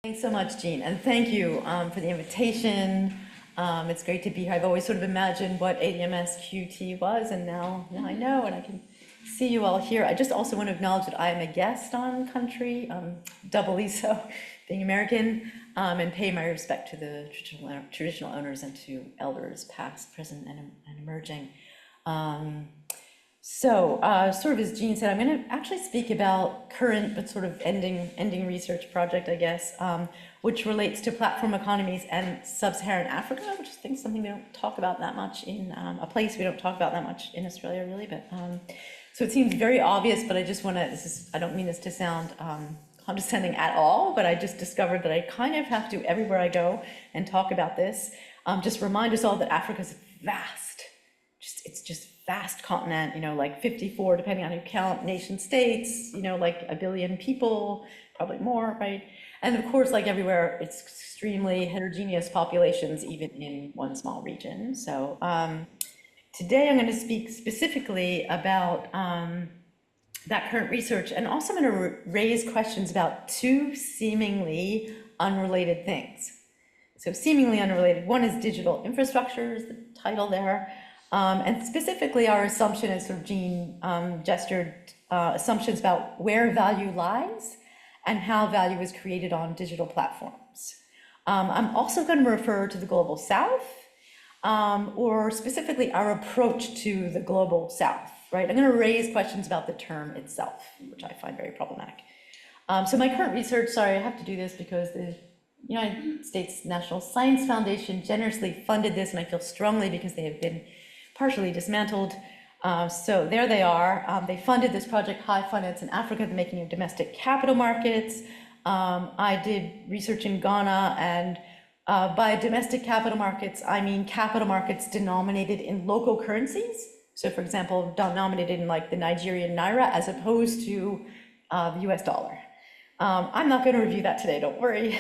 Thanks so much, Jean, and thank you for the invitation. It's great to be here. I've always sort of imagined what ADM+S QT was, and now I know, and I can see you all here. I just also want to acknowledge that I am a guest on country, doubly so, being American, and pay my respect to the traditional owners and to elders past, present, and emerging. So, sort of as Jean said, I'm going to actually speak about current but sort of ending research project, I guess, which relates to platform economies and sub-Saharan Africa, which I think is something we don't talk about that much in a place we don't talk about that much in Australia, really. But so it seems very obvious, but I just want to. I don't mean this to sound condescending at all, but I just discovered that I kind of have to everywhere I go and talk about this. Just remind us all that Africa's vast. It's just vast continent, like 54, depending on who you count, nation states, like 1 billion people, probably more, right? And of course, like everywhere, it's extremely heterogeneous populations, even in one small region. So today I'm going to speak specifically about that current research, and also I'm going to raise questions about two seemingly unrelated things. So seemingly unrelated, one is digital infrastructure, is the title there. And specifically, our assumption, as sort of Jean gestured, assumptions about where value lies and how value is created on digital platforms. I'm also going to refer to the Global South, or specifically our approach to the Global South, right? I'm going to raise questions about the term itself, which I find very problematic. So my current research, sorry, I have to do this because the United States National Science Foundation generously funded this, and I feel strongly because they have been partially dismantled. So there they are. They funded this project, High Finance in Africa, the making of domestic capital markets. I did research in Ghana, and by domestic capital markets, I mean capital markets denominated in local currencies. So for example, denominated in like the Nigerian naira as opposed to the US dollar. I'm not going to review that today, don't worry.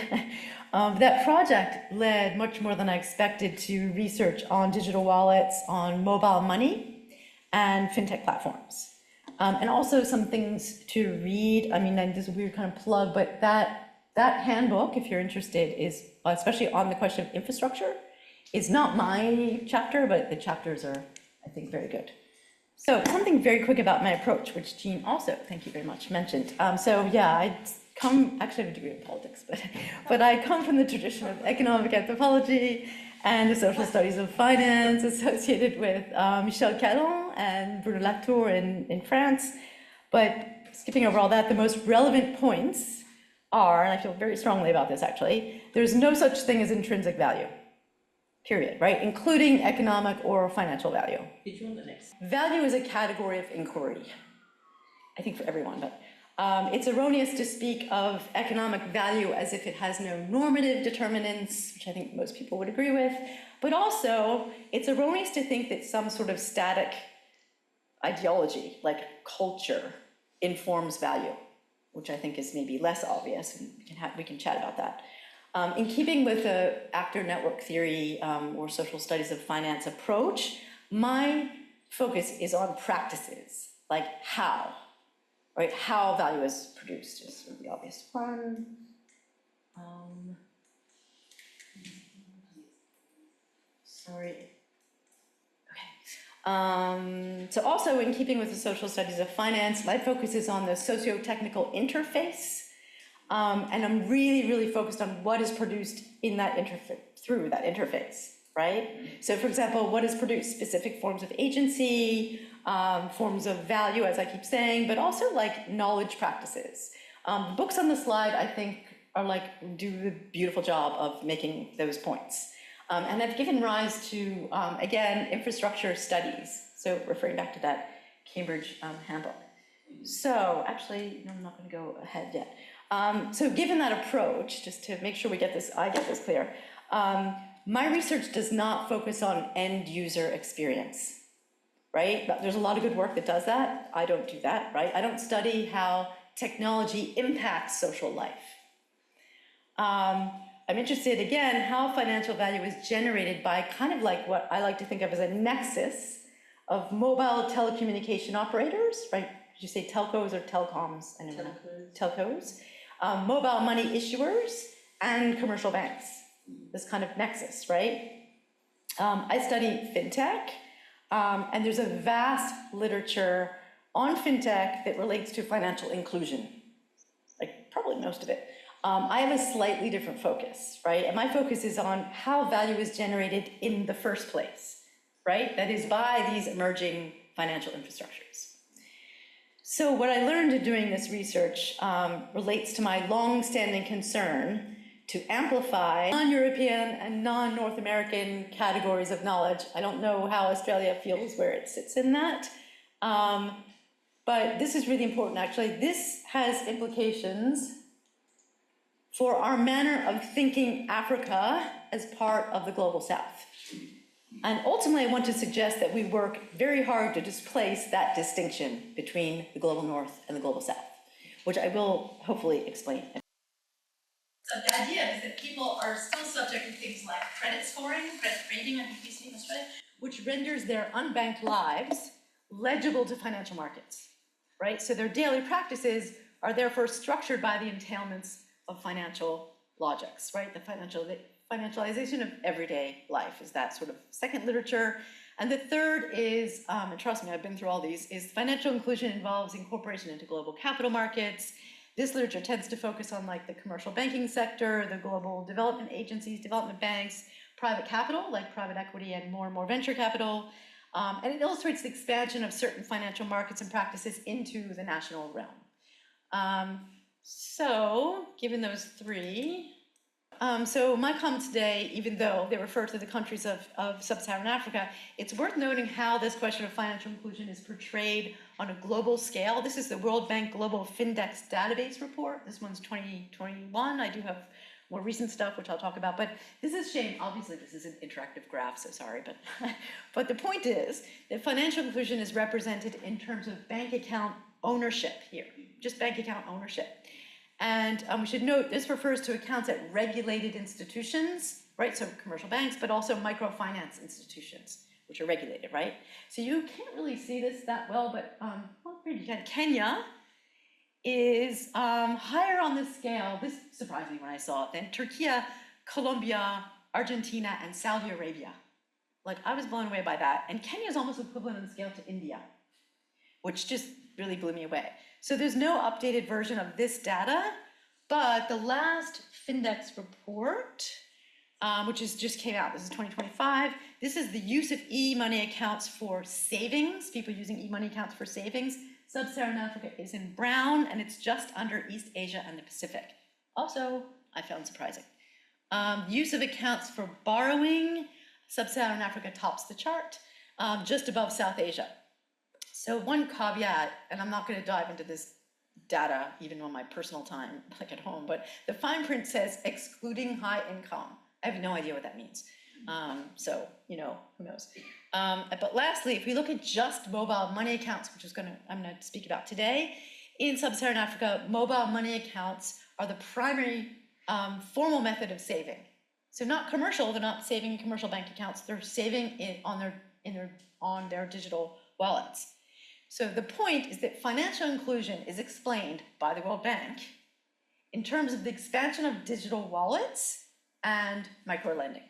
That project led much more than I expected to research on digital wallets, on mobile money, and fintech platforms. And also some things to read. I mean, this is a weird kind of plug, but that handbook, if you're interested, is especially on the question of infrastructure, is not my chapter, but the chapters are, I think, very good. So something very quick about my approach, which Jean also, thank you very much, mentioned. So yeah, actually I have a degree in politics, but I come from the tradition of economic anthropology and the social studies of finance associated with Michel Calon and Bruno Latour in France. But skipping over all that, the most relevant points are, and I feel very strongly about this actually, there's no such thing as intrinsic value, period, right? Including economic or financial value. Did you want the next? Value is a category of inquiry, I think for everyone, but it's erroneous to speak of economic value as if it has no normative determinants, which I think most people would agree with, but also it's erroneous to think that some sort of static ideology, like culture, informs value, which I think is maybe less obvious, and we can chat about that. In keeping with the actor network theory or social studies of finance approach, my focus is on practices, like how. Right, how value is produced is sort of the obvious one. Sorry. Okay. So also in keeping with the social studies of finance, my focus is on the socio-technical interface. And I'm really, really focused on what is produced in that through that interface, right? So for example, what is produced? Specific forms of agency, forms of value, as I keep saying, but also like knowledge practices. The books on the slide, I think, are do the beautiful job of making those points. And have given rise to, again, infrastructure studies. So referring back to that Cambridge handbook. So actually, no, I'm not going to go ahead yet. So given that approach, just to make sure I get this clear, my research does not focus on end user experience. Right? But there's a lot of good work that does that. I don't do that, right? I don't study how technology impacts social life. I'm interested, again, how financial value is generated by kind of like what I like to think of as a nexus of mobile telecommunication operators, right? Did you say telcos or telecoms? Telcos. Mobile money issuers and commercial banks, this kind of nexus, right? I study fintech, and there's a vast literature on fintech that relates to financial inclusion, like probably most of it. I have a slightly different focus, right? And my focus is on how value is generated in the first place, right? That is by these emerging financial infrastructures. So what I learned doing this research relates to my long-standing concern to amplify non-European and non-North American categories of knowledge. I don't know how Australia feels where it sits in that, but this is really important, actually. This has implications for our manner of thinking Africa as part of the Global South. And ultimately, I want to suggest that we work very hard to displace that distinction between the Global North and the Global South, which I will hopefully explain. So the idea is that people are still subject to things like credit scoring, credit rating, I think we see in Australia, which renders their unbanked lives legible to financial markets, right? So their daily practices are therefore structured by the entailments of financial logics, right? The financialization of everyday life is that sort of second literature. And the third is, and trust me, I've been through all these, is financial inclusion involves incorporation into global capital markets. This literature tends to focus on like the commercial banking sector, the global development agencies, development banks, private capital, like private equity and more venture capital. And it illustrates the expansion of certain financial markets and practices into the national realm. So, given those three, so my comment today, even though they refer to the countries of sub-Saharan Africa, it's worth noting how this question of financial inclusion is portrayed on a global scale. This is the World Bank Global Findex Database Report. This one's 2021. I do have more recent stuff, which I'll talk about, but this is shame. Obviously, this is an interactive graph, so sorry, but the point is that financial inclusion is represented in terms of bank account ownership here, just bank account ownership. And we should note, this refers to accounts at regulated institutions, right? So commercial banks, but also microfinance institutions, which are regulated, right? So you can't really see this that well, but well, maybe you can. Kenya is higher on the scale, this surprised me when I saw it, than Turkey, Colombia, Argentina, and Saudi Arabia. Like, I was blown away by that. And Kenya is almost equivalent on the scale to India, which just really blew me away. So there's no updated version of this data, but the last Findex report, which just came out, this is 2025, this is the use of e-money accounts for savings, people using e-money accounts for savings. Sub-Saharan Africa is in brown, and it's just under East Asia and the Pacific. Also, I found surprising. Use of accounts for borrowing, Sub-Saharan Africa tops the chart, just above South Asia. So one caveat, and I'm not going to dive into this data even on my personal time, like at home, but the fine print says excluding high income. I have no idea what that means. So, you know, who knows? But lastly, if we look at just mobile money accounts, which I'm going to speak about today, in Sub-Saharan Africa, mobile money accounts are the primary formal method of saving. So not commercial, they're not saving in commercial bank accounts, they're saving on their digital wallets. So the point is that financial inclusion is explained by the World Bank in terms of the expansion of digital wallets and microlending.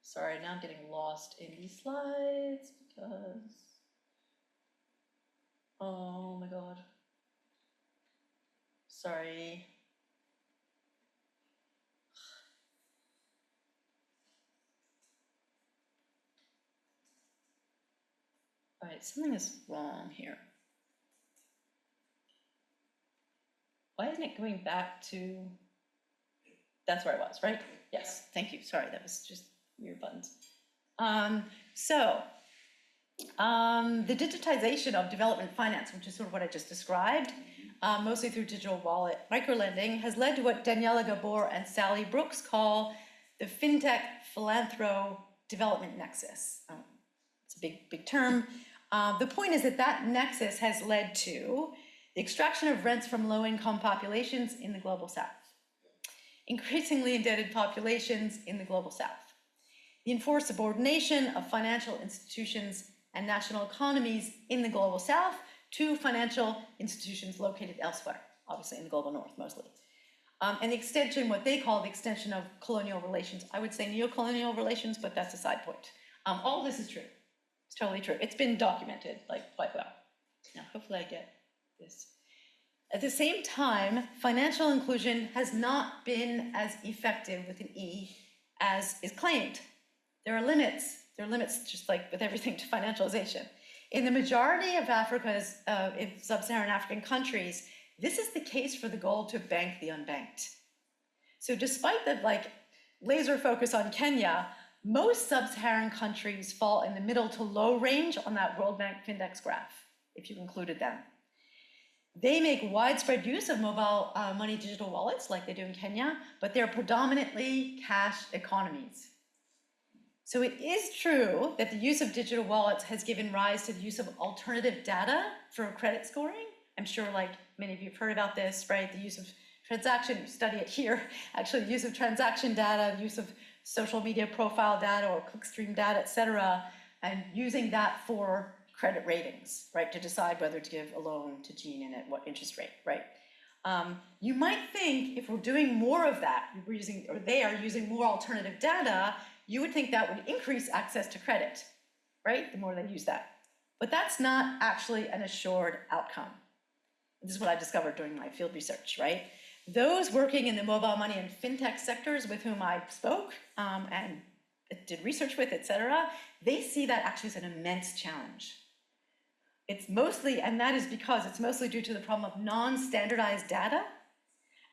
Sorry, now I'm getting lost in these slides because, oh my God. Sorry. All right, something is wrong here. Why isn't it going back to, that's where I was, right? Yes, thank you, sorry, that was just weird buttons. The digitization of development finance, which is sort of what I just described, mostly through digital wallet microlending, has led to what Daniela Gabor and Sally Brooks call the FinTech Philanthro Development Nexus. It's a big term. The point is that nexus has led to the extraction of rents from low-income populations in the Global South, increasingly indebted populations in the Global South, the enforced subordination of financial institutions and national economies in the Global South to financial institutions located elsewhere. obviously in the global north mostly. And the extension, what they call the extension of colonial relations, I would say neo-colonial relations, but that's a side point. All this is true. It's totally true. It's been documented like quite well. Now, hopefully I get this. At the same time, financial inclusion has not been as effective with an E as is claimed. There are limits. There are limits, just like with everything, to financialization. In the majority of Africa's, in sub-Saharan African countries, this is the case for the goal to bank the unbanked. So despite the laser focus on Kenya, most sub-Saharan countries fall in the middle to low range on that World Bank Findex graph, if you included them. They make widespread use of mobile money digital wallets like they do in Kenya, but they're predominantly cash economies. So it is true that the use of digital wallets has given rise to the use of alternative data for credit scoring. I'm sure many of you have heard about this, right? The use of transaction, you study it here, actually the use of transaction data, the use of social media profile data or clickstream data, et cetera, and using that for credit ratings, right, to decide whether to give a loan to Jean and at what interest rate, right? You might think if we're doing more of that, they are using more alternative data, you would think that would increase access to credit, right? The more they use that. But that's not actually an assured outcome. This is what I discovered during my field research, right? Those working in the mobile money and fintech sectors with whom I spoke and did research with, et cetera, they see that actually as an immense challenge. It's mostly, and that is because it's mostly due to the problem of non-standardized data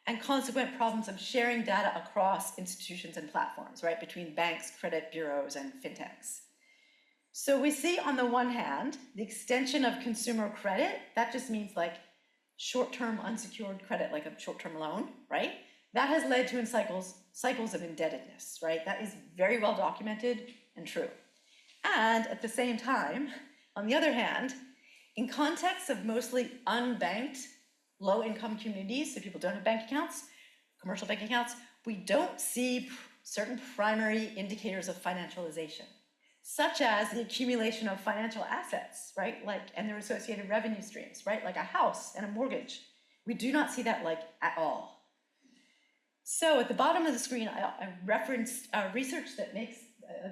and consequent problems of sharing data across institutions and platforms, right, between banks, credit bureaus, and fintechs. So we see on the one hand, the extension of consumer credit, that just means short-term unsecured credit, like a short-term loan, right? That has led to cycles of indebtedness, right? That is very well documented and true. And at the same time, on the other hand, in contexts of mostly unbanked, low-income communities, so people don't have bank accounts, commercial bank accounts, we don't see certain primary indicators of financialization, such as the accumulation of financial assets, right? And their associated revenue streams, right? Like a house and a mortgage. We do not see that at all. So at the bottom of the screen, I referenced research that makes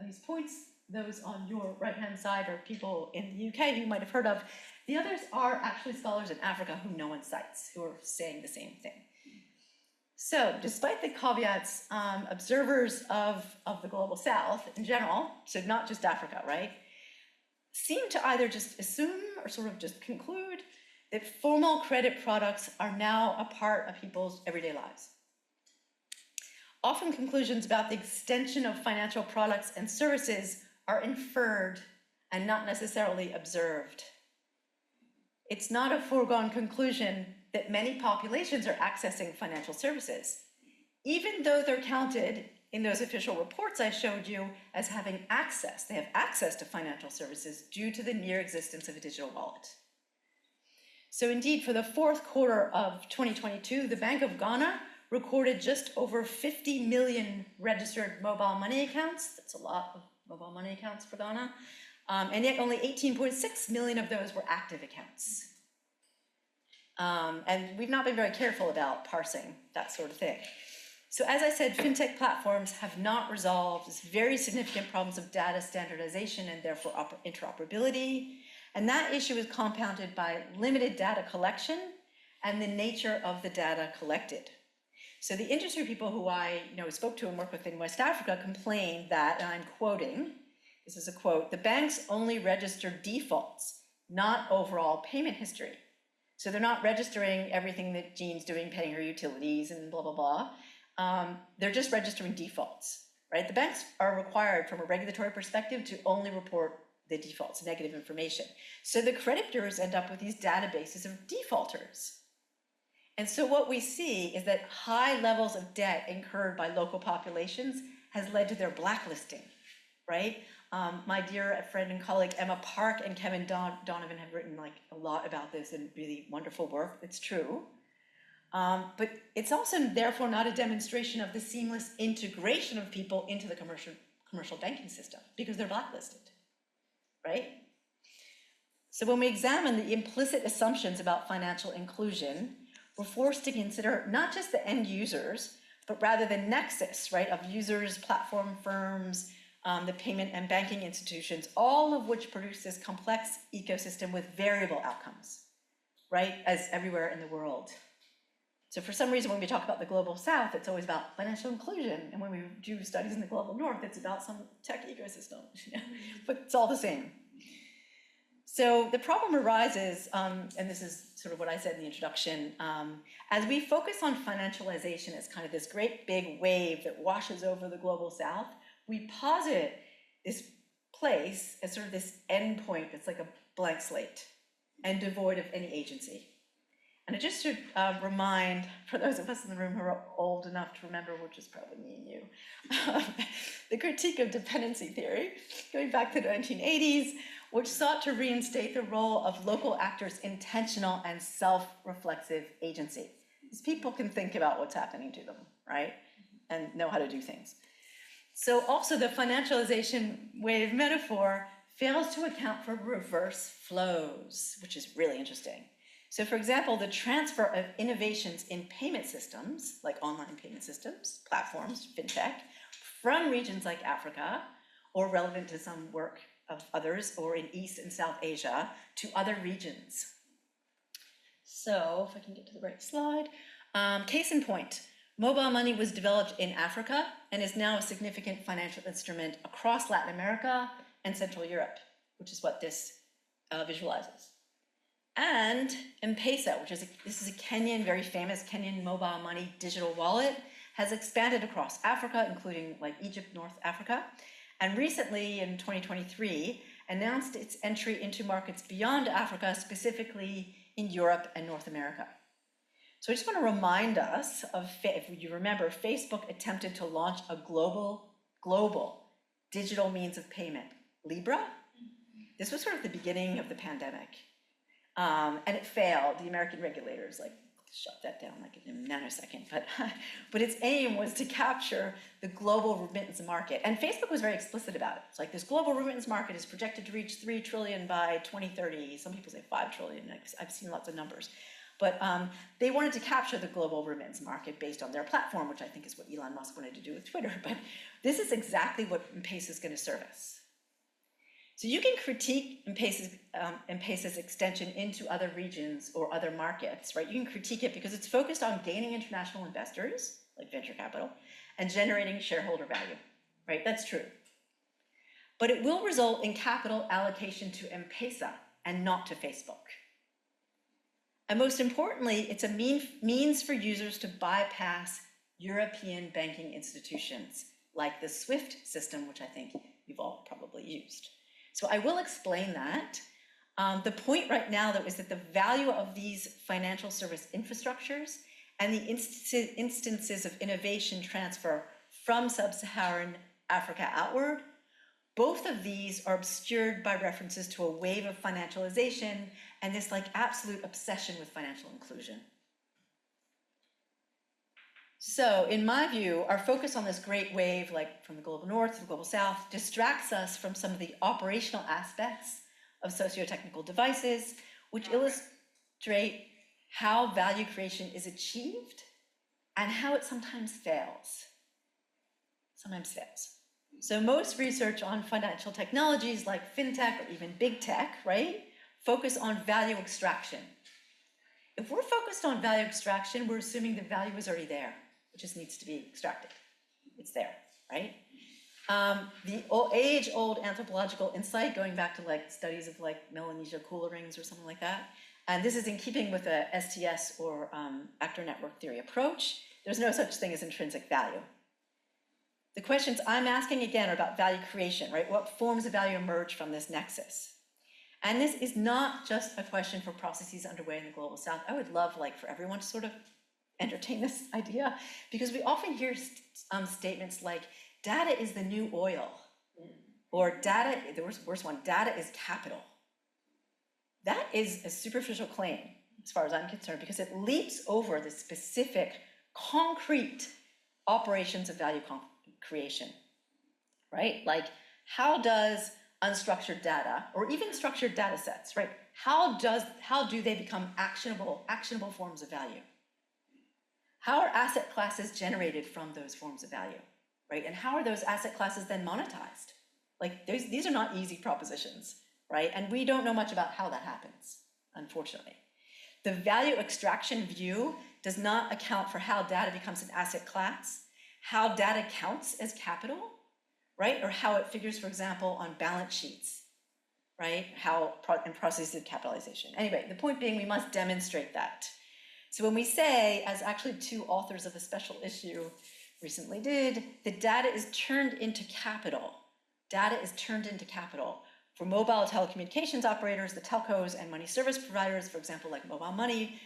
these points. Those on your right-hand side are people in the UK you might have heard of. The others are actually scholars in Africa who no one cites, who are saying the same thing. So despite the caveats, observers of the Global South in general, so not just Africa, right, seem to either just assume or sort of just conclude that formal credit products are now a part of people's everyday lives. Often conclusions about the extension of financial products and services are inferred and not necessarily observed. It's not a foregone conclusion that many populations are accessing financial services, even though they're counted in those official reports I showed you as having access. They have access to financial services due to the near existence of a digital wallet. So indeed, for the fourth quarter of 2022, the Bank of Ghana recorded just over 50 million registered mobile money accounts. That's a lot of mobile money accounts for Ghana. And yet only 18.6 million of those were active accounts. And we've not been very careful about parsing that sort of thing. So as I said, fintech platforms have not resolved these very significant problems of data standardization and therefore interoperability. And that issue is compounded by limited data collection and the nature of the data collected. So the industry people who I spoke to and work with in West Africa complained that, and I'm quoting, this is a quote, "The banks only register defaults, not overall payment history." So they're not registering everything that Jean's doing, paying her utilities and blah, blah, blah. They're just registering defaults, right? The banks are required from a regulatory perspective to only report the defaults, negative information. So the credit bureaus end up with these databases of defaulters. And so what we see is that high levels of debt incurred by local populations has led to their blacklisting, right? My dear friend and colleague Emma Park and Kevin Donovan have written a lot about this and really wonderful work. It's true. But it's also therefore not a demonstration of the seamless integration of people into the commercial banking system because they're blacklisted, right? So when we examine the implicit assumptions about financial inclusion, we're forced to consider not just the end users, but rather the nexus, right, of users, platform firms, the payment and banking institutions, all of which produce this complex ecosystem with variable outcomes, right, as everywhere in the world. So for some reason, when we talk about the Global South, it's always about financial inclusion. And when we do studies in the Global North, it's about some tech ecosystem, but it's all the same. So the problem arises, and this is sort of what I said in the introduction, as we focus on financialization as kind of this great big wave that washes over the Global South, we posit this place as sort of this endpoint that's like a blank slate and devoid of any agency. And I just should remind, for those of us in the room who are old enough to remember, which is probably me and you, the critique of dependency theory, going back to the 1980s, which sought to reinstate the role of local actors' intentional and self-reflexive agency. These people can think about what's happening to them, right? And know how to do things. So also the financialization wave metaphor fails to account for reverse flows, which is really interesting. So for example, the transfer of innovations in payment systems, like online payment systems, platforms, fintech, from regions like Africa, or relevant to some work of others, or in East and South Asia, to other regions. So if I can get to the right slide. Case in point, mobile money was developed in Africa and is now a significant financial instrument across Latin America and Central Europe, which is what this visualizes. And M-Pesa, this is a Kenyan, very famous Kenyan mobile money digital wallet, has expanded across Africa, including like Egypt, North Africa, and recently in 2023 announced its entry into markets beyond Africa, specifically in Europe and North America. So I just want to remind us of, if you remember, Facebook attempted to launch a global digital means of payment, Libra. This was sort of the beginning of the pandemic. And it failed. The American regulators shut that down like in a nanosecond. But its aim was to capture the global remittance market. And Facebook was very explicit about it. It's like this global remittance market is projected to reach 3 trillion by 2030. Some people say 5 trillion. I've seen lots of numbers. But they wanted to capture the global remittance market based on their platform, which I think is what Elon Musk wanted to do with Twitter. But this is exactly what M-Pesa is going to service. So you can critique M-Pesa's extension into other regions or other markets, right? You can critique it because it's focused on gaining international investors, like venture capital, and generating shareholder value, right? That's true. But it will result in capital allocation to M-Pesa and not to Facebook. And most importantly, it's a means for users to bypass European banking institutions, like the SWIFT system, which I think you've all probably used. So I will explain that. The point right now, though, is that the value of these financial service infrastructures and the instances of innovation transfer from sub-Saharan Africa outward, both of these are obscured by references to a wave of financialization and this absolute obsession with financial inclusion. So in my view, our focus on this great wave, from the Global North to the Global South, distracts us from some of the operational aspects of socio-technical devices, which illustrate how value creation is achieved and how it sometimes fails. So most research on financial technologies like fintech or even big tech, right, focus on value extraction. If we're focused on value extraction, we're assuming the value is already there. It just needs to be extracted. It's there, right? The age-old anthropological insight, going back to studies of Melanesia cooler rings or something like that, and this is in keeping with the STS or actor network theory approach. There's no such thing as intrinsic value. The questions I'm asking again are about value creation, right? What forms of value emerge from this nexus? And this is not just a question for processes underway in the Global South. I would love for everyone to sort of entertain this idea, because we often hear statements like data is the new oil, or data, the worst one, data is capital. That is a superficial claim as far as I'm concerned, because it leaps over the specific concrete operations of value creation, right? How does unstructured data, or even structured data sets, right? How do they become actionable forms of value? How are asset classes generated from those forms of value, right? And how are those asset classes then monetized? Like these are not easy propositions, right? And we don't know much about how that happens, unfortunately. The value extraction view does not account for how data becomes an asset class, how data counts as capital, right? Or how it figures, for example, on balance sheets, right? And processes of capitalization. Anyway, the point being we must demonstrate that. So when we say, as actually two authors of a special issue recently did, the data is turned into capital. Data is turned into capital. For mobile telecommunications operators, the telcos and money service providers, for example, like mobile money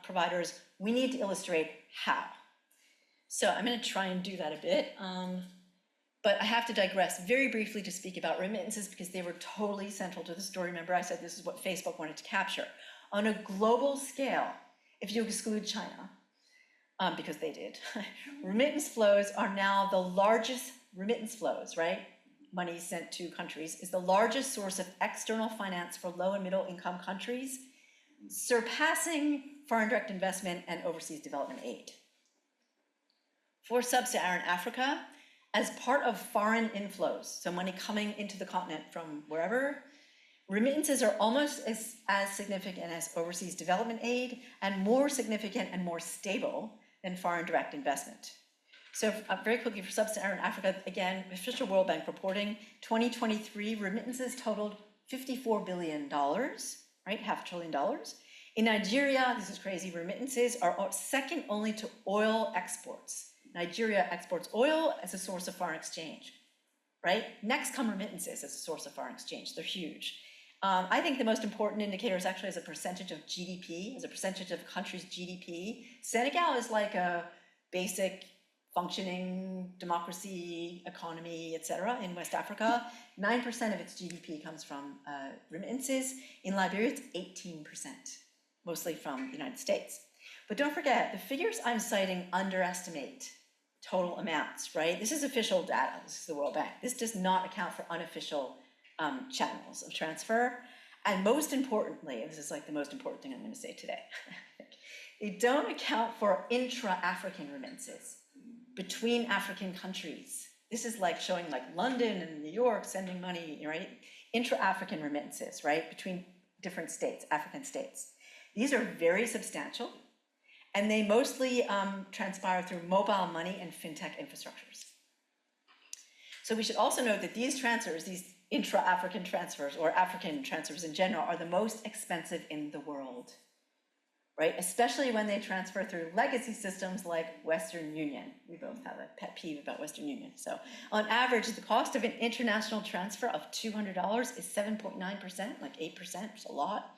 providers, we need to illustrate how. So I'm going to try and do that a bit, but I have to digress very briefly to speak about remittances because they were totally central to the story. Remember I said this is what Facebook wanted to capture. On a global scale, if you exclude China, because they did, remittance flows are now the largest remittance flows, right? Money sent to countries is the largest source of external finance for low and middle income countries, surpassing foreign direct investment and overseas development aid. For sub-Saharan Africa, as part of foreign inflows, so money coming into the continent from wherever, remittances are almost as significant as overseas development aid and more significant and more stable than foreign direct investment. So very quickly for sub-Saharan Africa, again, official World Bank reporting, 2023 remittances totaled $54 billion, right, $500 billion. In Nigeria, this is crazy, remittances are second only to oil exports. Nigeria exports oil as a source of foreign exchange, right? Next come remittances as a source of foreign exchange, they're huge. I think the most important indicator is actually as a percentage of GDP, as a percentage of the country's GDP. Senegal is like a basic functioning democracy, economy, etc. in West Africa. 9% of its GDP comes from remittances. In Liberia, it's 18%, mostly from the United States. But don't forget, the figures I'm citing underestimate total amounts, right? This is official data, this is the World Bank. This does not account for unofficial channels of transfer. And most importantly, this is like the most important thing I'm going to say today, they don't account for intra-African remittances between African countries. This is like showing like London and New York sending money, right? Intra-African remittances, right? Between different states, African states. These are very substantial and they mostly transpire through mobile money and fintech infrastructures. So we should also note that these transfers, these intra-African transfers or African transfers in general are the most expensive in the world, right? Especially when they transfer through legacy systems like Western Union. We both have a pet peeve about Western Union. So on average, the cost of an international transfer of $200 is 7.9%, like 8%, it's a lot.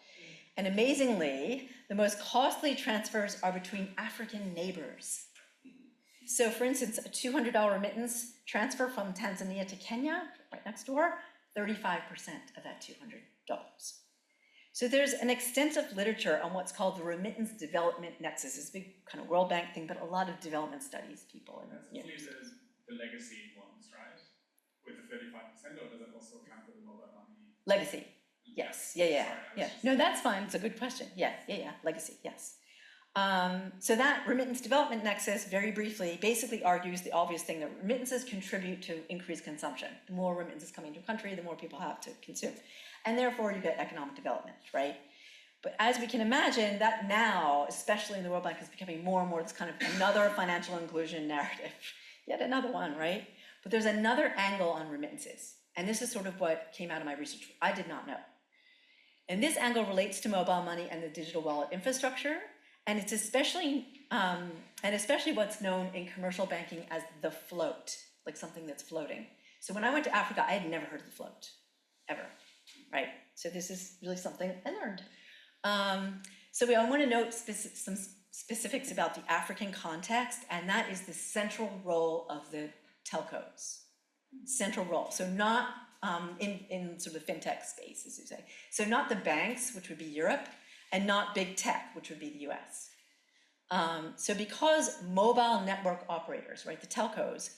And amazingly, the most costly transfers are between African neighbors. So for instance, a $200 remittance transfer from Tanzania to Kenya, right next door, 35% of that $200. So there's an extensive literature on what's called the remittance development nexus. It's a big kind of World Bank thing, but a lot of development studies people. And, you know. The legacy ones, right? With the 35%, or does it also account for the mobile money? Legacy, yes, yeah. No, that's fine, it's a good question. Yeah, legacy, yes. So that remittance development nexus, very briefly, basically argues the obvious thing that remittances contribute to increased consumption. The more remittances coming to a country, the more people have to consume. And therefore you get economic development, right? But as we can imagine, that now, especially in the World Bank, is becoming more and more this kind of another financial inclusion narrative. Yet another one, right? But there's another angle on remittances. And this is sort of what came out of my research. I did not know. And this angle relates to mobile money and the digital wallet infrastructure. And it's especially what's known in commercial banking as the float, like something that's floating. So when I went to Africa, I had never heard of the float, ever, right? So this is really something I learned. I want to note some specifics about the African context, and that is the central role of the telcos. Central role, so not in sort of the fintech space, as you say. So not the banks, which would be Europe, and not big tech, which would be the US. So because mobile network operators, right, the telcos,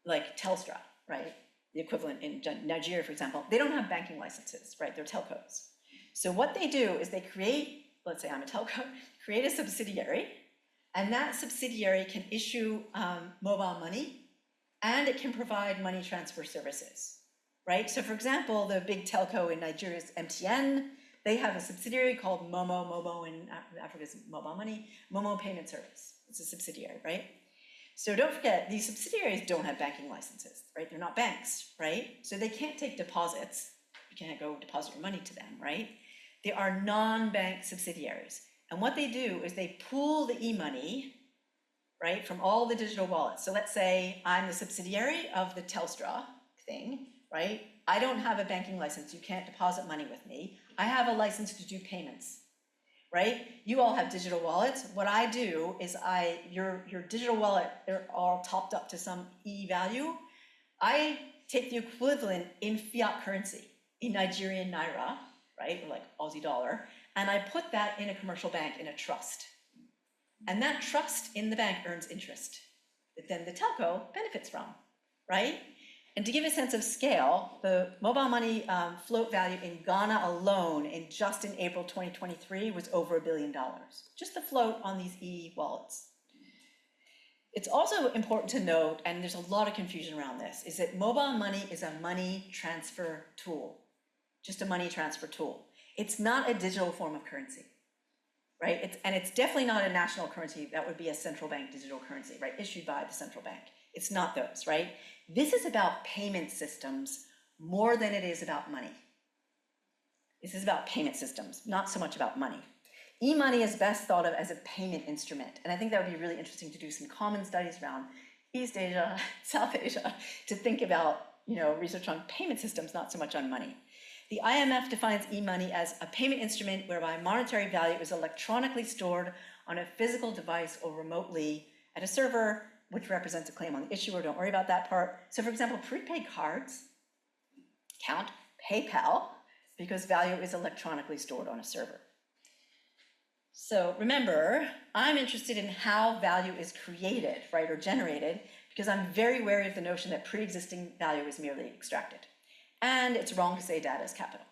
like Telstra, right, the equivalent in Nigeria, for example, they don't have banking licenses, right, they're telcos. So what they do is they create, let's say I'm a telco, create a subsidiary, And that subsidiary can issue mobile money, and it can provide money transfer services, right? So for example, the big telco in Nigeria is MTN. They have a subsidiary called Momo in Africa's mobile money, Momo Payment Service. It's a subsidiary, right? So don't forget, these subsidiaries don't have banking licenses, right? They're not banks, right? So they can't take deposits. You can't go deposit your money to them, right? They are non-bank subsidiaries. And what they do is they pool the e-money, right, from all the digital wallets. So let's say I'm the subsidiary of the Telstra thing, right? I don't have a banking license. You can't deposit money with me. I have a license to do payments, right? You all have digital wallets. What I do is your digital wallet, they're all topped up to some e-value. I take the equivalent in fiat currency, in Nigerian naira, right, or like Aussie dollar, and I put that in a commercial bank in a trust. And that trust in the bank earns interest that then the telco benefits from, right? And to give a sense of scale, the mobile money float value in Ghana alone just in April 2023 was over $1 billion. Just the float on these e-wallets. It's also important to note, and there's a lot of confusion around this, is that mobile money is a money transfer tool. Just a money transfer tool. It's not a digital form of currency, right? It's definitely not a national currency. That would be a central bank digital currency, right? Issued by the central bank. It's not those, right? This is about payment systems more than it is about money. This is about payment systems, not so much about money. E-money is best thought of as a payment instrument. And I think that would be really interesting to do some common studies around East Asia, South Asia, to think about, research on payment systems, not so much on money. The IMF defines e-money as a payment instrument whereby monetary value is electronically stored on a physical device or remotely at a server, which represents a claim on the issuer. Don't worry about that part. So for example, prepaid cards count PayPal because value is electronically stored on a server. So remember, I'm interested in how value is created, right, or generated, because I'm very wary of the notion that pre-existing value is merely extracted. And it's wrong to say data is capital.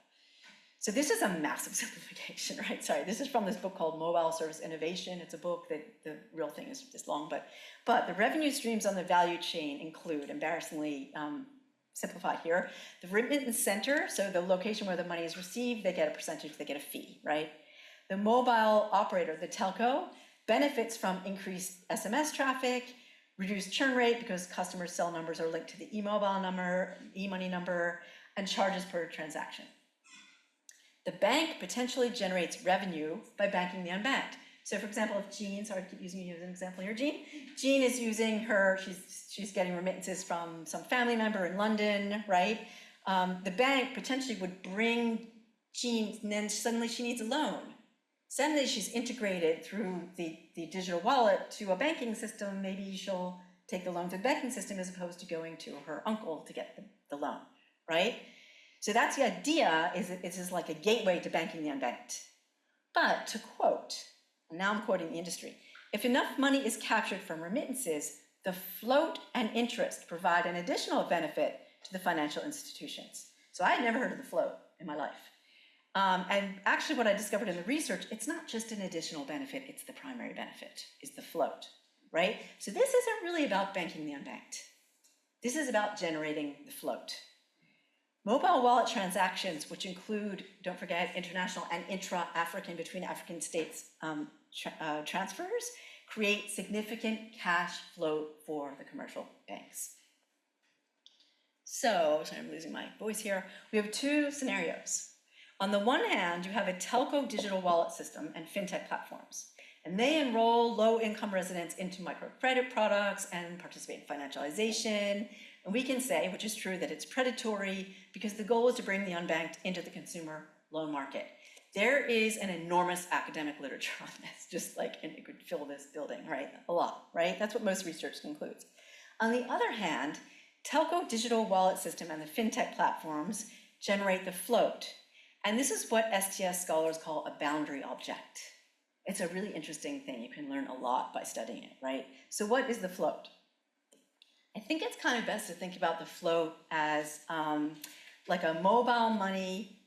So this is a massive simplification, right? Sorry, this is from this book called Mobile Service Innovation. It's a book that the real thing is this long, but the revenue streams on the value chain include, embarrassingly simplified here, the remittance center, so the location where the money is received, they get a percentage, they get a fee, right? The mobile operator, the telco, benefits from increased SMS traffic, reduced churn rate because customers' cell numbers are linked to the e-mobile number, e-money number, and charges per transaction. The bank potentially generates revenue by banking the unbanked. So for example, if Jean, sorry to keep using you as an example here, Jean is using she's getting remittances from some family member in London, right? The bank potentially would bring Jean, and then suddenly she needs a loan. Suddenly she's integrated through the digital wallet to a banking system. Maybe she'll take the loan through the banking system as opposed to going to her uncle to get the loan, right? So that's the idea, is that it is like a gateway to banking the unbanked. But to quote, and now I'm quoting the industry, if enough money is captured from remittances, the float and interest provide an additional benefit to the financial institutions. So I had never heard of the float in my life. And actually what I discovered in the research, it's not just an additional benefit, it's the primary benefit, is the float, right? So this isn't really about banking the unbanked. This is about generating the float. Mobile wallet transactions, which include, don't forget, international and intra-African, between African states transfers, create significant cash flow for the commercial banks. So, sorry, I'm losing my voice here. We have two scenarios. On the one hand, you have a telco digital wallet system and fintech platforms, and they enroll low-income residents into microcredit products and participate in financialization. And we can say, which is true, that it's predatory because the goal is to bring the unbanked into the consumer loan market. There is an enormous academic literature on this, just like, and it could fill this building, right? A lot, right? That's what most research concludes. On the other hand, telco digital wallet system and the fintech platforms generate the float. And this is what STS scholars call a boundary object. It's a really interesting thing. You can learn a lot by studying it, right? So what is the float? I think it's kind of best to think about the float as like a mobile money,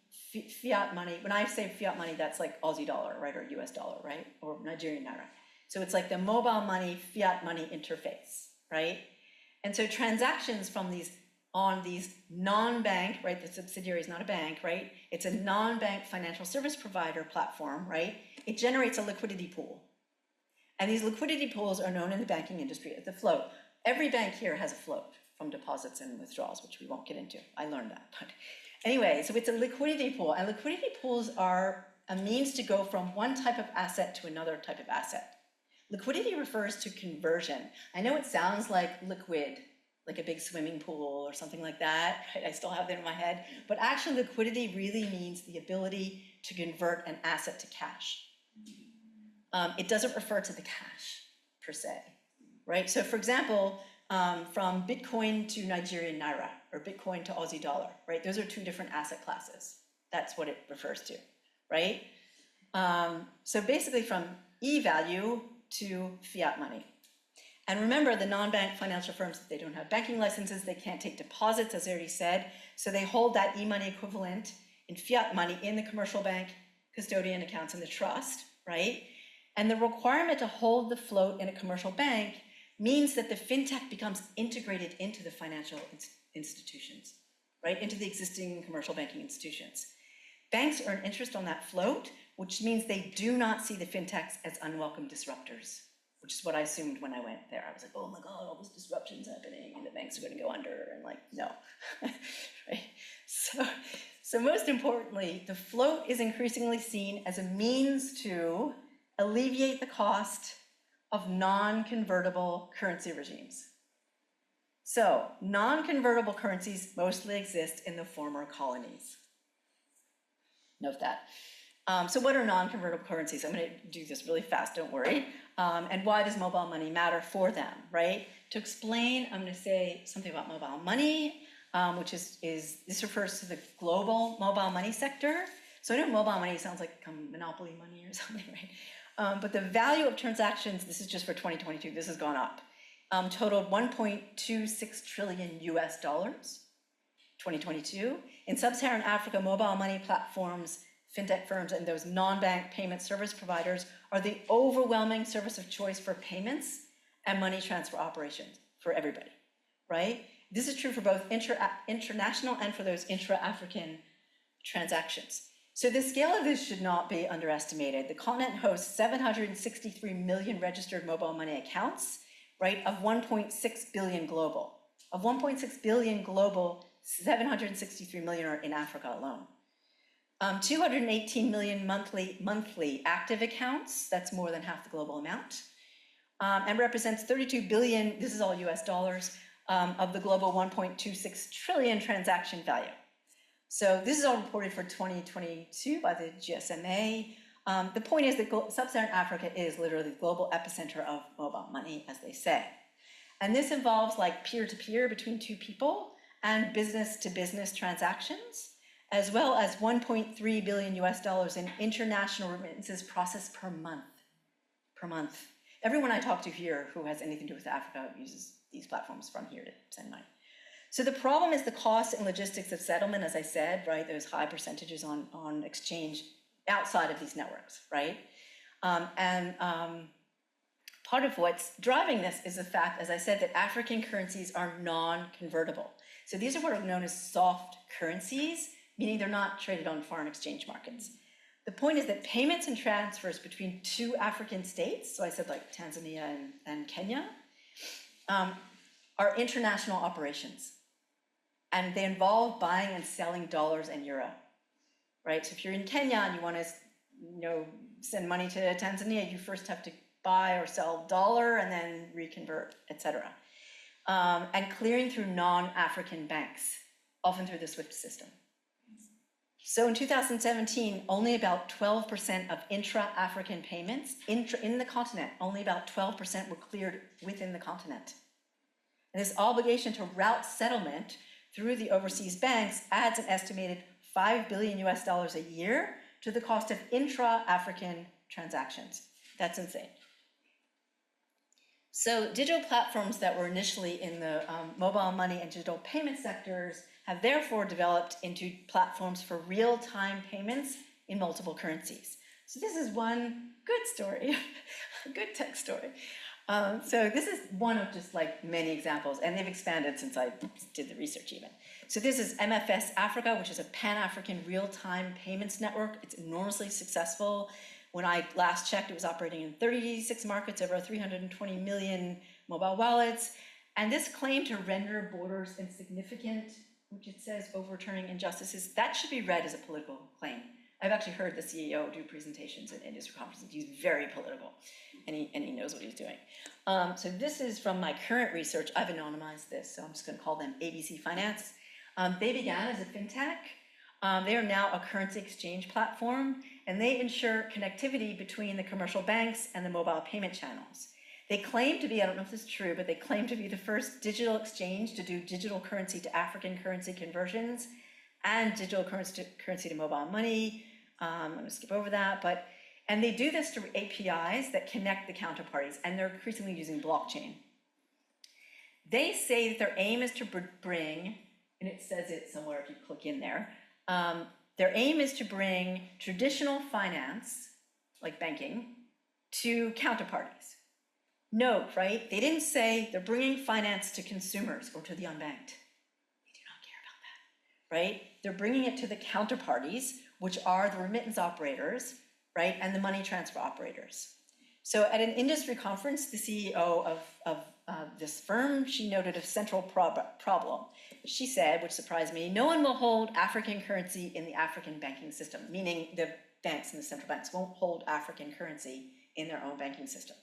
fiat money. When I say fiat money, that's like Aussie dollar, right? Or US dollar, right? Or Nigerian naira. So it's like the mobile money, fiat money interface, right? And so transactions from these on these non-bank, right? The subsidiary is not a bank, right? It's a non-bank financial service provider platform, right? It generates a liquidity pool. And these liquidity pools are known in the banking industry as the float. Every bank here has a float from deposits and withdrawals, which we won't get into. I learned that. But anyway, so it's a liquidity pool, and liquidity pools are a means to go from one type of asset to another type of asset. Liquidity refers to conversion. I know it sounds like liquid, like a big swimming pool or something like that, right? I still have that in my head, but actually liquidity really means the ability to convert an asset to cash. It doesn't refer to the cash per se, right? So for example, from Bitcoin to Nigerian Naira or Bitcoin to Aussie dollar, right? Those are two different asset classes. That's what it refers to, right? So basically from e-value to fiat money. And remember, the non-bank financial firms, they don't have banking licenses, they can't take deposits, as I already said, so they hold that e-money equivalent in fiat money in the commercial bank custodian accounts in the trust, right? And the requirement to hold the float in a commercial bank means that the fintech becomes integrated into the financial institutions, right? Into the existing commercial banking institutions. Banks earn interest on that float, which means they do not see the fintechs as unwelcome disruptors, which is what I assumed when I went there. I was like, oh my God, all this disruption's happening and the banks are gonna go under, and like, no, right? So most importantly, the float is increasingly seen as a means to alleviate the cost of non-convertible currency regimes. So non-convertible currencies mostly exist in the former colonies. Note that. So what are non-convertible currencies? I'm going to do this really fast, don't worry. And why does mobile money matter for them, right? To explain, I'm going to say something about mobile money, which is this refers to the global mobile money sector. So I know mobile money sounds like monopoly money or something, right? But the value of transactions, this is just for 2022, this has gone up, totaled 1.26 trillion US dollars, 2022. In sub-Saharan Africa, mobile money platforms, fintech firms, and those non-bank payment service providers are the overwhelming service of choice for payments and money transfer operations for everybody, right? This is true for both international and for those intra-African transactions. So the scale of this should not be underestimated. The continent hosts 763 million registered mobile money accounts, right, of 1.6 billion global. Of 1.6 billion global, 763 million are in Africa alone. 218 million monthly active accounts, that's more than half the global amount, and represents 32 billion, this is all US dollars, of the global 1.26 trillion transaction value. So this is all reported for 2022 by the GSMA. The point is that sub-Saharan Africa is literally the global epicenter of mobile money, as they say. And this involves like peer-to-peer between two people and business-to-business transactions, as well as 1.3 billion US dollars in international remittances processed per month. Everyone I talk to here who has anything to do with Africa uses these platforms from here to send money. So the problem is the cost and logistics of settlement, as I said, right? Those high percentages on exchange outside of these networks, right? Part of what's driving this is the fact, as I said, that African currencies are non-convertible. So these are what are known as soft currencies, meaning they're not traded on foreign exchange markets. The point is that payments and transfers between two African states, so I said like Tanzania and Kenya, are international operations. And they involve buying and selling dollars and euro, right? So if you're in Kenya and you want to, send money to Tanzania, you first have to buy or sell dollar and then reconvert, etc. And clearing through non-African banks, often through the SWIFT system. So in 2017, only about 12% of intra-African payments in the continent, only about 12% were cleared within the continent. And this obligation to route settlement through the overseas banks adds an estimated $5 billion US dollars a year to the cost of intra-African transactions. That's insane. So digital platforms that were initially in the mobile money and digital payment sectors have therefore developed into platforms for real-time payments in multiple currencies. So this is one good story Good tech story. So this is one of just like many examples, and they've expanded since I did the research even. So this is MFS Africa, which is a Pan-African real-time payments network. It's enormously successful. When I last checked, it was operating in 36 markets, over 320 million mobile wallets. And this claim to render borders insignificant, which it says overturning injustices, that should be read as a political claim. I've actually heard the CEO do presentations at industry conferences. He's very political, and he knows what he's doing. So this is from my current research. I've anonymized this, so I'm just going to call them ABC Finance. They began as a fintech. They are now a currency exchange platform, and they ensure connectivity between the commercial banks and the mobile payment channels. They claim to be, I don't know if this is true, but they claim to be the first digital exchange to do digital currency to African currency conversions and digital currency to mobile money. I'm going to skip over that, and they do this through APIs that connect the counterparties, and they're increasingly using blockchain. They say that their aim is to bring, and it says it somewhere if you click in there, their aim is to bring traditional finance, like banking, to counterparties. Note, right? They didn't say they're bringing finance to consumers or to the unbanked. They do not care about that, right? They're bringing it to the counterparties, which are the remittance operators, right, and the money transfer operators. So at an industry conference, the CEO of this firm, she noted a central problem. She said, which surprised me, no one will hold African currency in the African banking system, meaning the banks and the central banks won't hold African currency in their own banking system.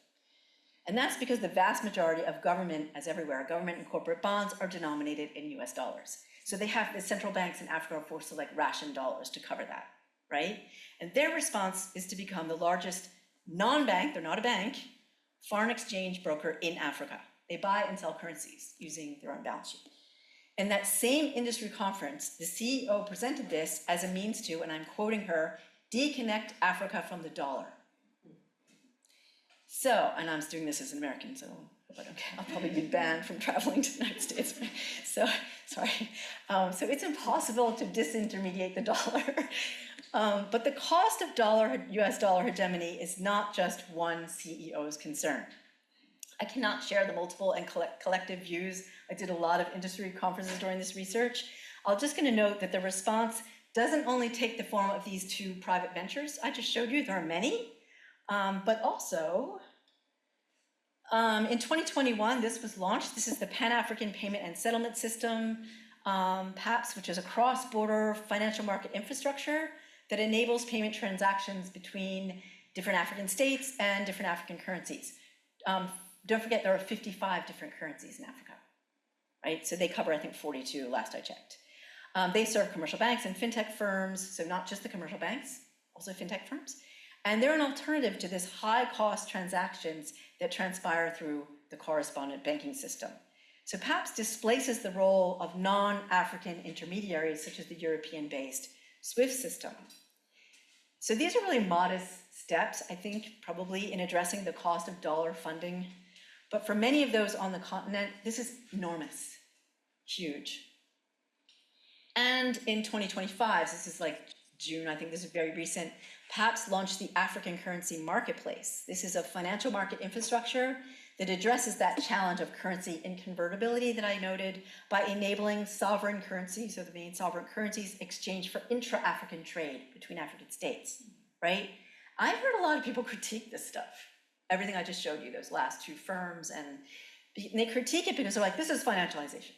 And that's because the vast majority of government, as everywhere, government and corporate bonds are denominated in US dollars. So they have, the central banks in Africa are forced to like ration dollars to cover that, right? And their response is to become the largest non-bank, they're not a bank, foreign exchange broker in Africa. They buy and sell currencies using their own balance sheet. And that same industry conference, the CEO presented this as a means to, and I'm quoting her, deconnect Africa from the dollar. So, and I'm doing this as an American, so I'll probably be banned from traveling to the United States. So, sorry. So it's impossible to disintermediate the dollar. But the cost of US dollar hegemony is not just one CEO's concern. I cannot share the multiple and collective views. I did a lot of industry conferences during this research. I'm just going to note that the response doesn't only take the form of these two private ventures I just showed you, there are many, but also in 2021, this was launched. This is the Pan-African Payment and Settlement System, PAPS, which is a cross-border financial market infrastructure that enables payment transactions between different African states and different African currencies. Don't forget, there are 55 different currencies in Africa, right? So they cover, I think, 42 last I checked. They serve commercial banks and fintech firms, so not just the commercial banks, also fintech firms. And they're an alternative to this high-cost transactions that transpire through the correspondent banking system. So PAPS displaces the role of non-African intermediaries, such as the European-based SWIFT system. So these are really modest steps, I think, probably in addressing the cost of dollar funding. But for many of those on the continent, this is enormous, huge. And in 2025, this is like June, I think this is very recent, PAPS launched the African Currency Marketplace. This is a financial market infrastructure that addresses that challenge of currency inconvertibility that I noted by enabling sovereign currency, so the main sovereign currencies exchanged for intra-African trade between African states, right? I've heard a lot of people critique this stuff. Everything I just showed you, those last two firms, and they critique it because they're like, this is financialization,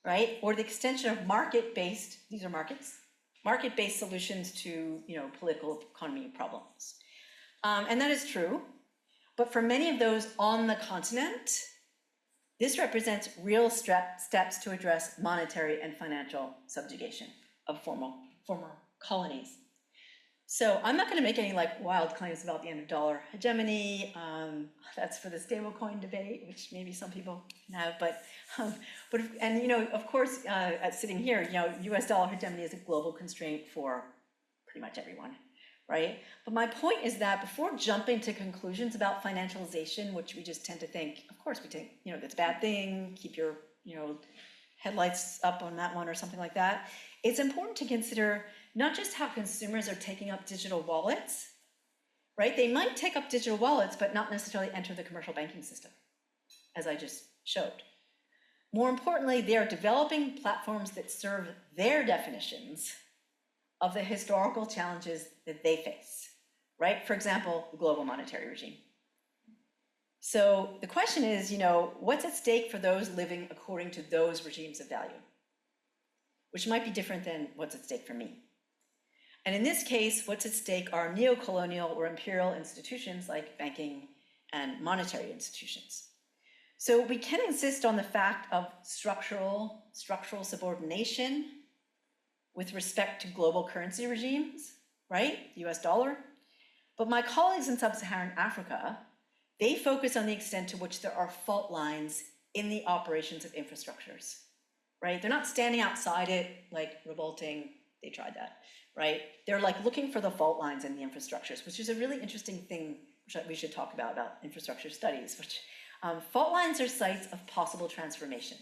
right? Or the extension of market-based, these are markets, market-based solutions to, political economy problems. And that is true, but for many of those on the continent, this represents real steps to address monetary and financial subjugation of former colonies. So I'm not going to make any wild claims about the end of dollar hegemony. That's for the stablecoin debate, which maybe some people have. But of course, sitting here, U.S. dollar hegemony is a global constraint for pretty much everyone, right? But my point is that before jumping to conclusions about financialization, which we just tend to think, of course, we think, that's a bad thing. Keep your, headlights up on that one or something like that. It's important to consider not just how consumers are taking up digital wallets, right? They might take up digital wallets, but not necessarily enter the commercial banking system, as I just showed. More importantly, they are developing platforms that serve their definitions of the historical challenges that they face, right? For example, the global monetary regime. So the question is, what's at stake for those living according to those regimes of value? Which might be different than what's at stake for me. And in this case, what's at stake are neo-colonial or imperial institutions like banking and monetary institutions. So we can insist on the fact of structural subordination with respect to global currency regimes, right? The US dollar. But my colleagues in sub-Saharan Africa, they focus on the extent to which there are fault lines in the operations of infrastructures, right? They're not standing outside it, like revolting, they tried that, right? They're like looking for the fault lines in the infrastructures, which is a really interesting thing which we should talk about infrastructure studies, which fault lines are sites of possible transformation.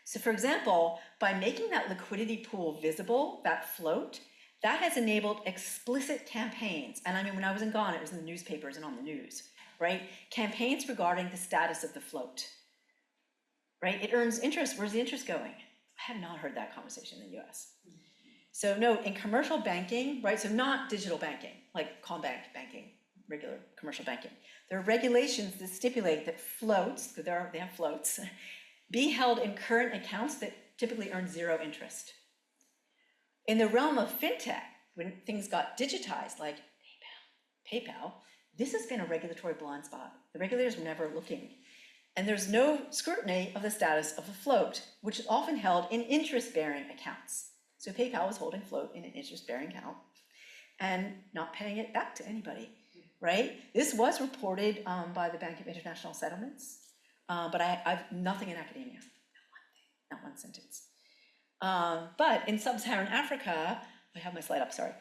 So for example, by making that liquidity pool visible, that float, that has enabled explicit campaigns. And I mean, when I was in Ghana, it was in the newspapers and on the news, right? Campaigns regarding the status of the float, right? It earns interest. Where's the interest going? I have not heard that conversation in the US. So no, in commercial banking, right? So not digital banking, like Combank banking, regular commercial banking. There are regulations that stipulate that floats, because they have floats, be held in current accounts that typically earn zero interest. In the realm of fintech, when things got digitized, like PayPal, this has been a regulatory blind spot. The regulators were never looking. And there's no scrutiny of the status of the float, which is often held in interest-bearing accounts. So PayPal was holding float in an interest-bearing account and not paying it back to anybody, right? This was reported by the Bank of International Settlements, but I've nothing in academia, not one sentence. But in sub-Saharan Africa, I have my slide up, sorry.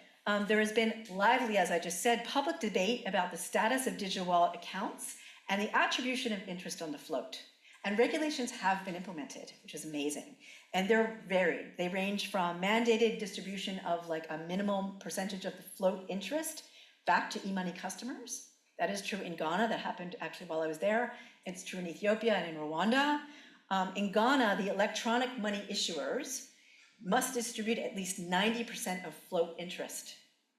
There has been lively, as I just said, public debate about the status of digital wallet accounts and the attribution of interest on the float. And regulations have been implemented, which is amazing. And they're varied. They range from mandated distribution of like a minimum percentage of the float interest back to e-money customers. That is true in Ghana. That happened actually while I was there. It's true in Ethiopia and in Rwanda. In Ghana, the electronic money issuers must distribute at least 90% of float interest,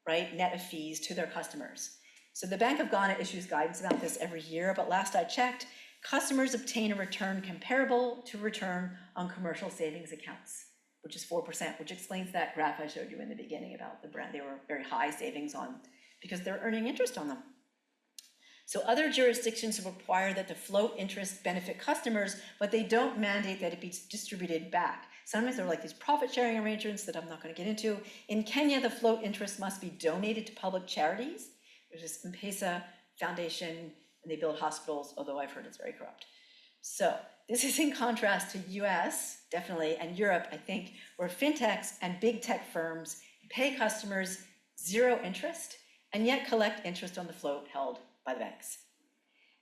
right, net of fees to their customers. So the Bank of Ghana issues guidance about this every year, but last I checked, customers obtain a return comparable to return on commercial savings accounts, which is 4%, which explains that graph I showed you in the beginning about the brand. They were very high savings on, because they're earning interest on them. So other jurisdictions require that the float interest benefit customers, but they don't mandate that it be distributed back. Sometimes there are like these profit sharing arrangements that I'm not going to get into. In Kenya, the float interest must be donated to public charities. There's this M-Pesa Foundation, and they build hospitals, although I've heard it's very corrupt. So this is in contrast to US, definitely, and Europe, I think, where fintechs and big tech firms pay customers zero interest and yet collect interest on the float held by the banks.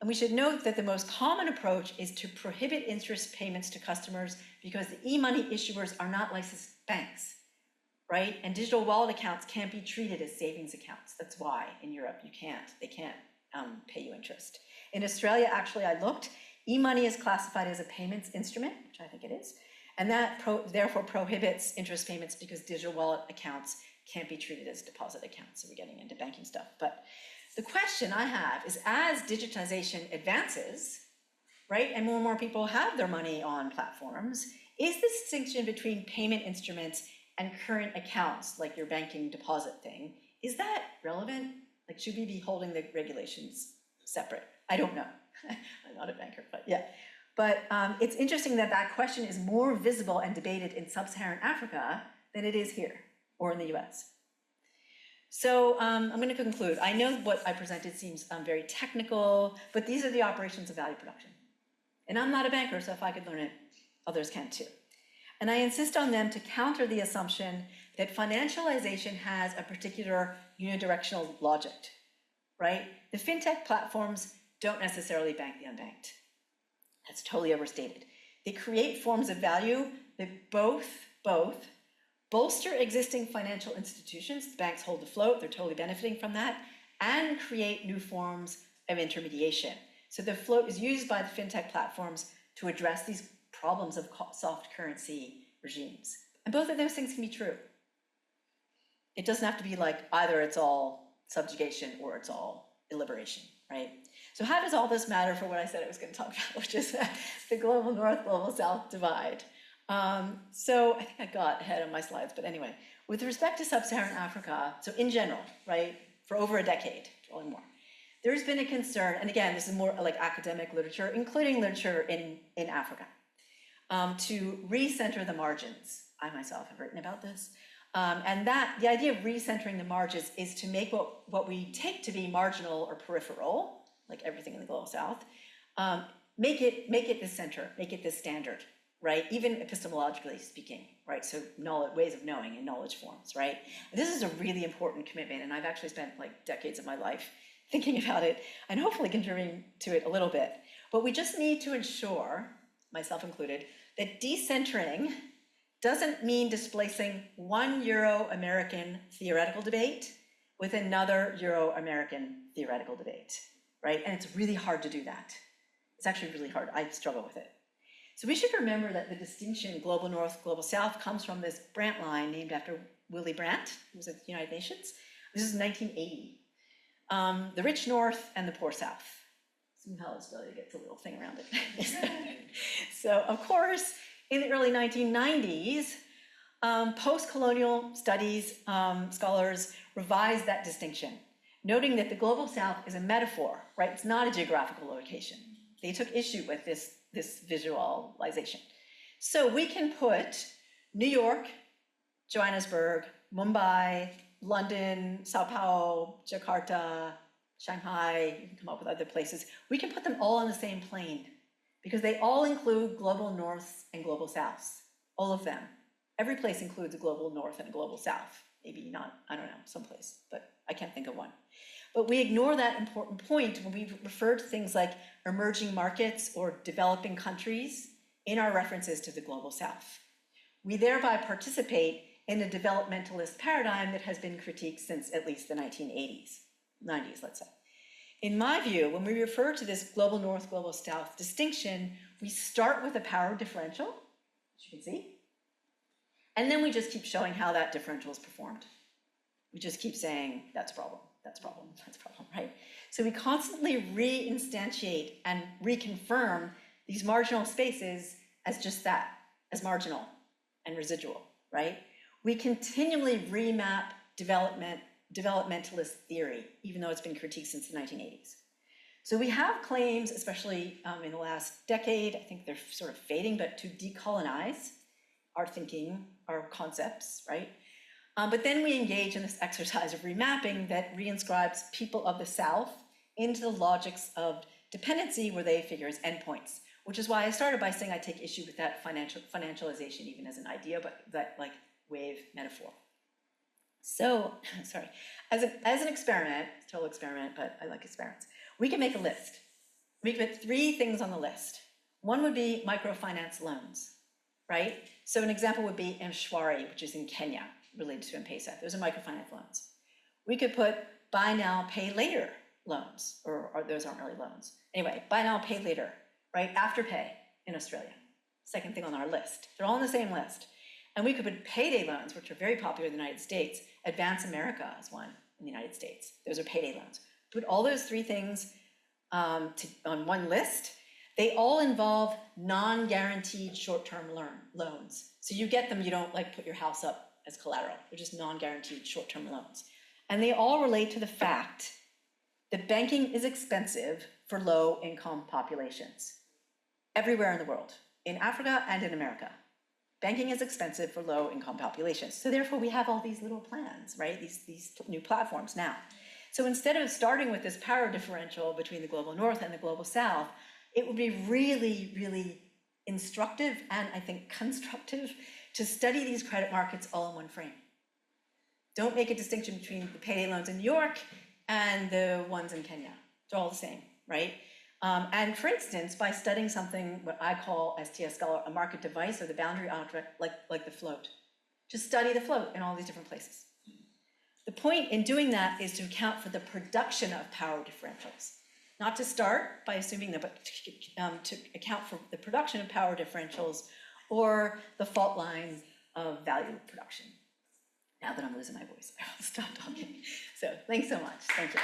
And we should note that the most common approach is to prohibit interest payments to customers because the e-money issuers are not licensed banks, right? And digital wallet accounts can't be treated as savings accounts. That's why in Europe they can't pay you interest. In Australia, actually, I looked, e-money is classified as a payments instrument, which I think it is, and that therefore prohibits interest payments because digital wallet accounts can't be treated as deposit accounts. So we're getting into banking stuff. But the question I have is, as digitization advances, right, and more people have their money on platforms, is the distinction between payment instruments and current accounts, like your banking deposit thing, is that relevant? Like, should we be holding the regulations separate? I don't know. I'm not a banker, but yeah. But it's interesting that that question is more visible and debated in sub-Saharan Africa than it is here or in the US. So I'm going to conclude. I know what I presented seems very technical, but these are the operations of value production. And I'm not a banker, so if I could learn it, others can too. And I insist on them to counter the assumption that financialization has a particular unidirectional logic, right? The fintech platforms don't necessarily bank the unbanked. That's totally overstated. They create forms of value that both bolster existing financial institutions. The banks hold the float, they're totally benefiting from that, and create new forms of intermediation. So the float is used by the fintech platforms to address these problems of soft currency regimes. And both of those things can be true. It doesn't have to be like either it's all subjugation or it's all liberation, right? So how does all this matter for what I said I was going to talk about, which is the global north, global south divide? So I think I got ahead of my slides, but anyway, with respect to sub-Saharan Africa, so in general, right, for over a decade, probably more, there's been a concern, and again, this is more like academic literature, including literature in Africa, to recenter the margins. I myself have written about this. And the idea of recentering the margins is to make what we take to be marginal or peripheral, like everything in the Global South, make it the center, make it the standard, right? Even epistemologically speaking, right? So ways of knowing in knowledge forms, right? And this is a really important commitment, and I've actually spent like decades of my life thinking about it and hopefully contributing to it a little bit. But we just need to ensure, myself included, that decentering doesn't mean displacing one Euro-American theoretical debate with another Euro-American theoretical debate, right? And it's really hard to do that. It's actually really hard. I struggle with it. So we should remember that the distinction global north, global south comes from this Brandt line named after Willy Brandt, who was at the United Nations. This is 1980. The rich north and the poor south. Somehow Australia gets a little thing around it. So of course, in the early 1990s, post-colonial studies scholars revised that distinction, noting that the global south is a metaphor, right? It's not a geographical location. They took issue with this visualization. So we can put New York, Johannesburg, Mumbai, London, Sao Paulo, Jakarta, Shanghai, you can come up with other places. We can put them all on the same plane because they all include global norths and global souths, all of them. Every place includes a global north and a global south. Maybe not, I don't know, someplace, but I can't think of one. But we ignore that important point when we refer to things like emerging markets or developing countries in our references to the global south. We thereby participate in a developmentalist paradigm that has been critiqued since at least the 1980s, 90s, let's say. In my view, when we refer to this global north, global south distinction, we start with a power differential, which you can see, and then we just keep showing how that differential is performed. We just keep saying, that's a problem, that's a problem, that's a problem, right? So we constantly re-instantiate and reconfirm these marginal spaces as just that, as marginal and residual, right? We continually remap developmentalist theory, even though it's been critiqued since the 1980s. So we have claims, especially in the last decade, I think they're sort of fading, but to decolonize our thinking, our concepts, right? But then we engage in this exercise of remapping that reinscribes people of the South into the logics of dependency where they figure as endpoints, which is why I started by saying I take issue with that financialization even as an idea, but that like wave metaphor. So, sorry, as an experiment, it's a total experiment, but I like experiments, we can make a list. We can put 3 things on the list. One would be microfinance loans, right? So an example would be Mshwari, which is in Kenya, related to M-Pesa. Those are microfinance loans. We could put buy now, pay later loans, or those aren't really loans. Anyway, buy now, pay later, right? Afterpay in Australia. Second thing on our list. They're all on the same list. And we could put payday loans, which are very popular in the United States. Advance America is one in the United States. Those are payday loans. Put all those 3 things on one list. They all involve non-guaranteed short-term loans. So you get them, you don't like put your house up as collateral. They're just non-guaranteed short-term loans. And they all relate to the fact that banking is expensive for low-income populations everywhere in the world, in Africa and in America. Banking is expensive for low-income populations. So therefore, we have all these little plans, right? These new platforms now. So instead of starting with this power differential between the global north and the global south, it would be really, really instructive and I think constructive to study these credit markets all in one frame. Don't make a distinction between the payday loans in New York and the ones in Kenya. They're all the same, right? And for instance, by studying something, what I call, STS scholar, a market device or the boundary object, like the float. Just study the float in all these different places. The point in doing that is to account for the production of power differentials. Not to start by assuming that, but to account for the production of power differentials or the fault lines of value production. Now that I'm losing my voice, I will stop talking. So thanks so much. Thank you.